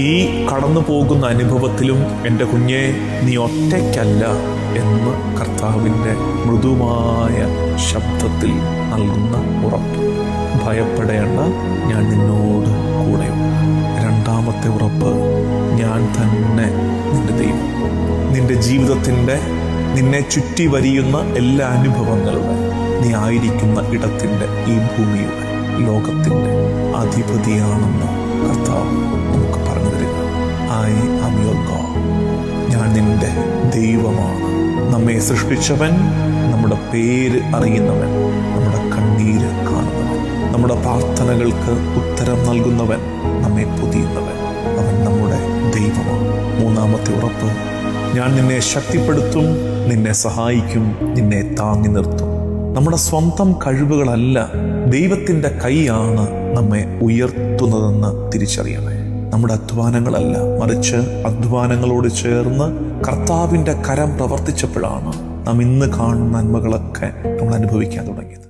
ഈ കടന്നു പോകുന്ന അനുഭവത്തിലും എൻ്റെ കുഞ്ഞെ നീ ഒറ്റയ്ക്കല്ല എന്ന് കർത്താവിൻ്റെ മൃദുവായ ശബ്ദത്തിൽ നൽകുന്ന ഉറപ്പ്. ഭയപ്പെടേണ്ട, ഞാൻ നിന്നോട് കൂടെയുണ്ട്. രണ്ടാമത്തെ ഉറപ്പ്, ഞാൻ തന്നെ നിന്റെ ദൈവം. നിന്റെ ജീവിതത്തിൻ്റെ, നിന്നെ ചുറ്റി വരിയുന്ന എല്ലാ അനുഭവങ്ങളുടെ, നീ ആയിരിക്കുന്ന ഇടത്തിൻ്റെ, ഈ ഭൂമിയുടെ, ലോകത്തിൻ്റെ അധിപതിയാണെന്ന് കർത്താവ് നമുക്ക് പറഞ്ഞു തരിക. I am your God. ഞാൻ നിന്റെ ദൈവമാണ്. നമ്മെ സൃഷ്ടിച്ചവൻ, നമ്മുടെ പേര് അറിയുന്നവൻ, നമ്മുടെ കണ്ണീര് കാണുന്നവൻ, നമ്മുടെ പ്രാർത്ഥനകൾക്ക് ഉത്തരം നൽകുന്നവൻ, നമ്മെ പൊതിയുന്നവൻ, അവൻ നമ്മുടെ ദൈവമാണ്. മൂന്നാമത്തെ ഉറപ്പ്, ഞാൻ നിന്നെ ശക്തിപ്പെടുത്തും, നിന്നെ സഹായിക്കും, നിന്നെ താങ്ങി നിർത്തും. നമ്മുടെ സ്വന്തം കഴിവുകളല്ല, ദൈവത്തിൻ്റെ കൈയാണ് നമ്മെ ഉയർത്തുന്നതെന്ന് തിരിച്ചറിയണേ. നമ്മുടെ അധ്വാനങ്ങളല്ല, മറിച്ച് അധ്വാനങ്ങളോട് ചേർന്ന് കർത്താവിൻ്റെ കരം പ്രവർത്തിച്ചപ്പോഴാണ് നാം ഇന്ന് കാണുന്ന നന്മകളൊക്കെ നമ്മൾ അനുഭവിക്കാൻ തുടങ്ങിയത്.